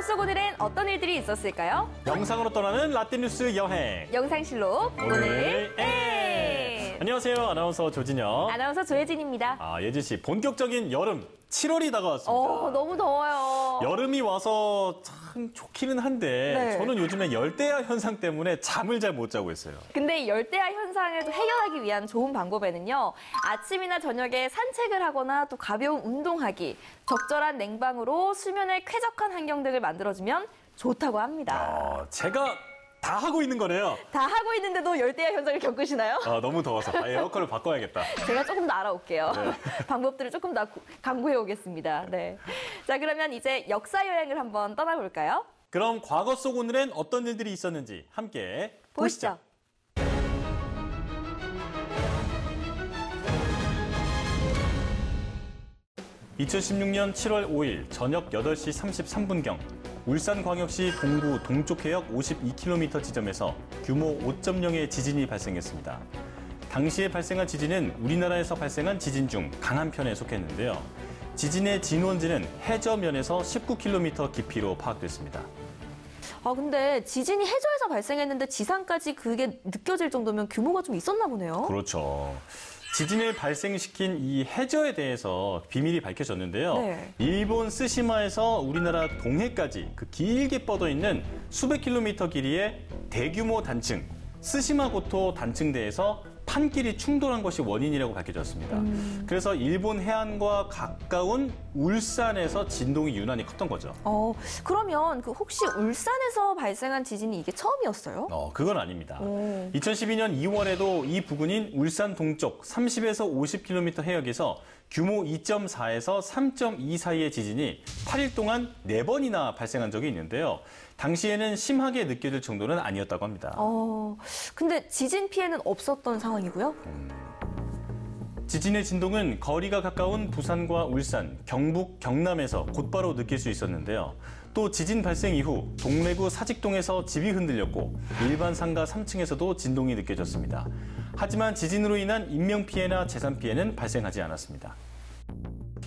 속 오늘은 어떤 일들이 있었을까요? 영상으로 떠나는 라떼뉴스 여행. 영상실록 오늘 엔. 안녕하세요. 아나운서 조진영. 아나운서 조혜진입니다. 예진 씨, 본격적인 여름 7월이 다가왔습니다. 너무 더워요. 여름이 와서 참 좋기는 한데 네. 저는 요즘에 열대야 현상 때문에 잠을 잘 못 자고 있어요. 근데 이 열대야 현상을 또 해결하기 위한 좋은 방법에는요. 아침이나 저녁에 산책을 하거나 또 가벼운 운동하기, 적절한 냉방으로 수면에 쾌적한 환경 등을 만들어주면 좋다고 합니다. 제가 다 하고 있는 거네요. 다 하고 있는데도 열대야 현상을 겪으시나요? 너무 더워서 에어컨을 바꿔야겠다. 제가 조금 더 알아올게요. 네. 방법들을 조금 더 강구해 오겠습니다. 네. 자, 그러면 이제 역사 여행을 한번 떠나볼까요? 그럼 과거 속 오늘엔 어떤 일들이 있었는지 함께 보시죠. 2016년 7월 5일 저녁 8시 33분경 울산광역시 동구 동쪽해역 52km 지점에서 규모 5.0의 지진이 발생했습니다. 당시에 발생한 지진은 우리나라에서 발생한 지진 중 강한 편에 속했는데요. 지진의 진원지는 해저면에서 19km 깊이로 파악됐습니다. 근데 지진이 해저에서 발생했는데 지상까지 그게 느껴질 정도면 규모가 좀 있었나 보네요. 그렇죠. 지진을 발생시킨 이 해저에 대해서 비밀이 밝혀졌는데요. 네. 일본 스시마에서 우리나라 동해까지 그 길게 뻗어 있는 수백 킬로미터 길이의 대규모 단층, 스시마고토 단층대에서 판길이 충돌한 것이 원인이라고 밝혀졌습니다. 그래서 일본 해안과 가까운 울산에서 진동이 유난히 컸던 거죠. 그러면 혹시 울산에서 발생한 지진이 이게 처음이었어요? 그건 아닙니다. 2012년 2월에도 이 부근인 울산 동쪽 30에서 50km 해역에서 규모 2.4에서 3.2 사이의 지진이 8일 동안 4번이나 발생한 적이 있는데요. 당시에는 심하게 느껴질 정도는 아니었다고 합니다. 근데 지진 피해는 없었던 상황이고요? 지진의 진동은 거리가 가까운 부산과 울산, 경북, 경남에서 곧바로 느낄 수 있었는데요. 또 지진 발생 이후 동래구 사직동에서 집이 흔들렸고 일반 상가 3층에서도 진동이 느껴졌습니다. 하지만 지진으로 인한 인명피해나 재산피해는 발생하지 않았습니다.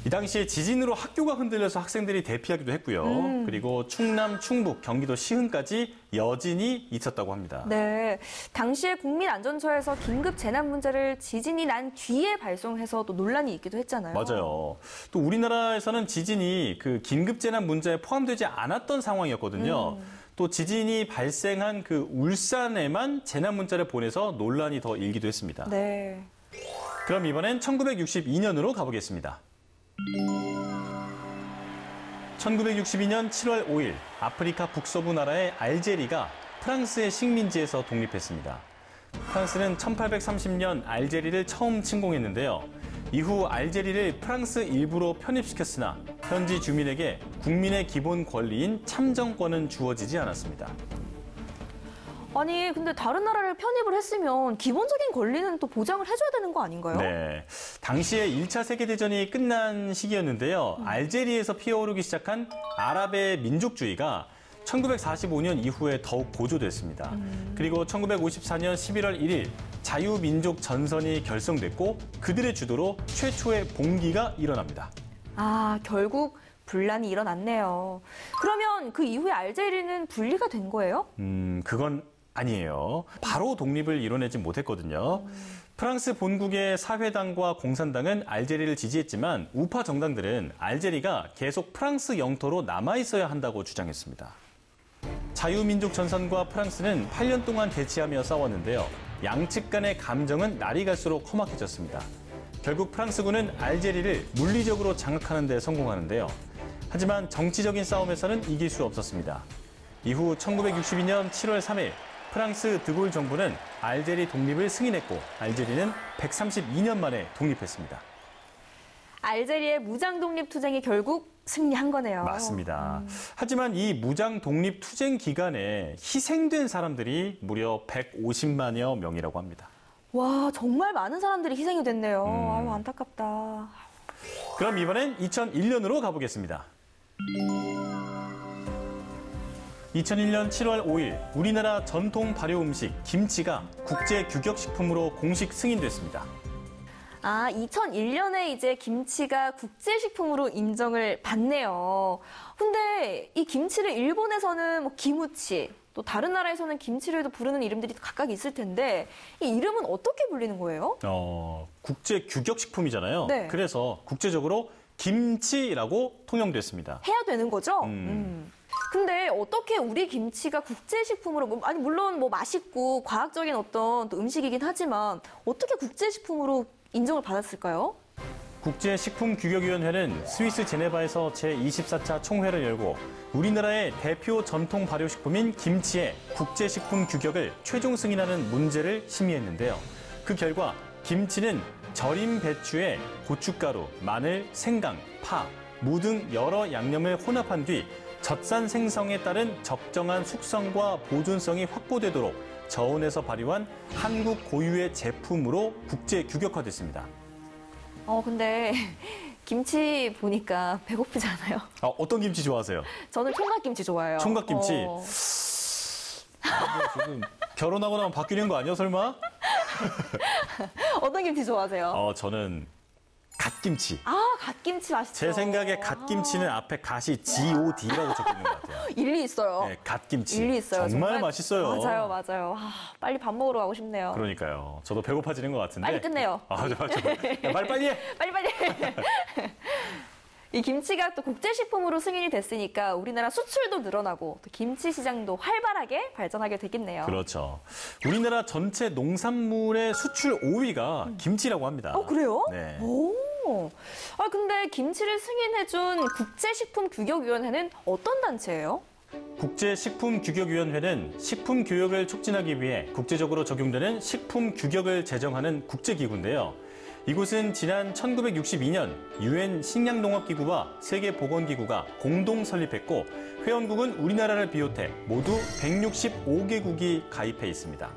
이 당시에 지진으로 학교가 흔들려서 학생들이 대피하기도 했고요. 그리고 충남, 충북, 경기도 시흥까지 여진이 있었다고 합니다. 네, 당시에 국민안전처에서 긴급 재난 문자를 지진이 난 뒤에 발송해서 또 논란이 있기도 했잖아요. 맞아요. 또 우리나라에서는 지진이 그 긴급 재난 문자에 포함되지 않았던 상황이었거든요. 또 지진이 발생한 그 울산에만 재난 문자를 보내서 논란이 더 일기도 했습니다. 네. 그럼 이번엔 1962년으로 가보겠습니다. 1962년 7월 5일 아프리카 북서부 나라의 알제리가 프랑스의 식민지에서 독립했습니다. 프랑스는 1830년 알제리를 처음 침공했는데요. 이후 알제리를 프랑스 일부로 편입시켰으나 현지 주민에게 국민의 기본 권리인 참정권은 주어지지 않았습니다. 아니, 근데 다른 나라를 편입을 했으면 기본적인 권리는 또 보장을 해줘야 되는 거 아닌가요? 네. 당시에 1차 세계대전이 끝난 시기였는데요. 알제리에서 피어오르기 시작한 아랍의 민족주의가 1945년 이후에 더욱 고조됐습니다. 그리고 1954년 11월 1일 자유민족 전선이 결성됐고 그들의 주도로 최초의 봉기가 일어납니다. 결국 분란이 일어났네요. 그러면 그 이후에 알제리는 분리가 된 거예요? 그건 아니에요. 바로 독립을 이뤄내지 못했거든요. 프랑스 본국의 사회당과 공산당은 알제리를 지지했지만 우파 정당들은 알제리가 계속 프랑스 영토로 남아있어야 한다고 주장했습니다. 자유민족 전선과 프랑스는 8년 동안 대치하며 싸웠는데요. 양측 간의 감정은 날이 갈수록 험악해졌습니다. 결국 프랑스군은 알제리를 물리적으로 장악하는 데 성공하는데요. 하지만 정치적인 싸움에서는 이길 수 없었습니다. 이후 1962년 7월 3일 프랑스 드골 정부는 알제리 독립을 승인했고 알제리는 132년 만에 독립했습니다. 알제리의 무장 독립 투쟁이 결국 승리한 거네요. 맞습니다. 하지만 이 무장 독립 투쟁 기간에 희생된 사람들이 무려 150만여 명이라고 합니다. 와, 정말 많은 사람들이 희생이 됐네요. 아유, 안타깝다. 그럼 이번엔 2001년으로 가보겠습니다. 2001년 7월 5일 우리나라 전통 발효 음식 김치가 국제 규격식품으로 공식 승인됐습니다. 아, 2001년에 이제 김치가 국제식품으로 인정을 받네요. 근데 이 김치를 일본에서는 뭐 기무치, 또 다른 나라에서는 김치를 부르는 이름들이 각각 있을 텐데 이 이름은 어떻게 불리는 거예요? 국제 규격식품이잖아요. 네. 그래서 국제적으로 김치라고 통용됐습니다. 해야 되는 거죠? 근데 어떻게 우리 김치가 국제식품으로, 아니 물론 뭐 맛있고 과학적인 어떤 또 음식이긴 하지만 어떻게 국제식품으로 인정을 받았을까요? 국제식품규격위원회는 스위스 제네바에서 제24차 총회를 열고 우리나라의 대표 전통 발효식품인 김치의 국제식품 규격을 최종 승인하는 문제를 심의했는데요. 그 결과 김치는 절임 배추에 고춧가루, 마늘, 생강, 파, 무 등 여러 양념을 혼합한 뒤 젖산 생성에 따른 적정한 숙성과 보존성이 확보되도록 저온에서 발효한 한국 고유의 제품으로 국제 규격화됐습니다. 근데 김치 보니까 배고프지 않아요? 어떤 김치 좋아하세요? 저는 총각김치 좋아해요. 총각김치? 지금 결혼하고 나면 바뀌는 거 아니야, 설마? 어떤 김치 좋아하세요? 저는 갓김치. 갓김치 맛있죠. 제 생각에 갓김치는 앞에 갓이 GOD라고 적혀 있는 것 같아요. 일리 있어요. 네, 갓김치. 일리 있어요. 정말 맛있어요. 맞아요. 빨리 밥 먹으러 가고 싶네요. 그러니까요. 저도 배고파지는 것 같은데. 빨리 끝내요. 빨리 해. 빨리. 이 김치가 또 국제식품으로 승인이 됐으니까 우리나라 수출도 늘어나고 또 김치 시장도 활발하게 발전하게 되겠네요. 그렇죠. 우리나라 전체 농산물의 수출 5위가 김치라고 합니다. 그래요? 네. 근데 김치를 승인해준 국제식품규격위원회는 어떤 단체예요? 국제식품규격위원회는 식품 교역을 촉진하기 위해 국제적으로 적용되는 식품 규격을 제정하는 국제기구인데요. 이곳은 지난 1962년 유엔 식량농업기구와 세계보건기구가 공동 설립했고 회원국은 우리나라를 비롯해 모두 165개국이 가입해 있습니다.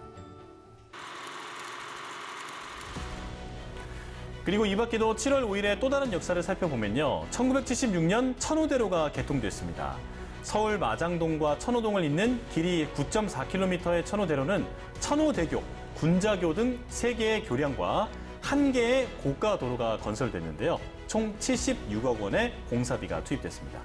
그리고 이 밖에도 7월 5일의 또 다른 역사를 살펴보면요. 1976년 천호대로가 개통됐습니다. 서울 마장동과 천호동을 잇는 길이 9.4km의 천호대로는 천호대교, 군자교 등 3개의 교량과 1개의 고가 도로가 건설됐는데요. 총 76억 원의 공사비가 투입됐습니다.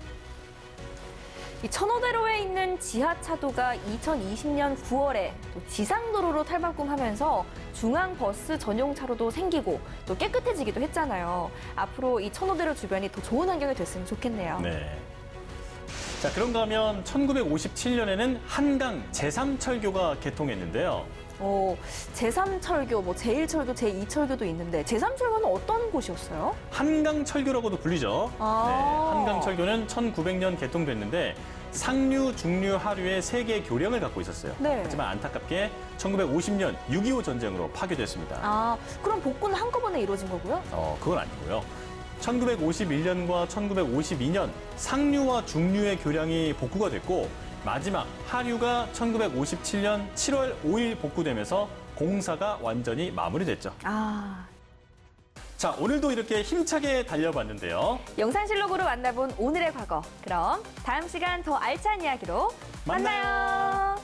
이 천호대로에 있는 지하차도가 2020년 9월에 또 지상도로로 탈바꿈하면서 중앙버스 전용 차로도 생기고 또 깨끗해지기도 했잖아요. 앞으로 이 천호대로 주변이 더 좋은 환경이 됐으면 좋겠네요. 네. 자, 그런가 하면 1957년에는 한강 제3철교가 개통했는데요. 제3철교, 제1철교, 제2철교도 있는데 제3철교는 어떤 곳이었어요? 한강철교라고도 불리죠. 네, 한강철교는 1900년 개통됐는데 상류, 중류, 하류의 3개의 교량을 갖고 있었어요. 네. 하지만 안타깝게 1950년 6.25 전쟁으로 파괴됐습니다. 그럼 복구는 한꺼번에 이루어진 거고요? 그건 아니고요. 1951년과 1952년 상류와 중류의 교량이 복구가 됐고 마지막 하류가 1957년 7월 5일 복구되면서 공사가 완전히 마무리됐죠. 자, 오늘도 이렇게 힘차게 달려봤는데요. 영상실록으로 만나본 오늘의 과거. 그럼 다음 시간 더 알찬 이야기로 만나요.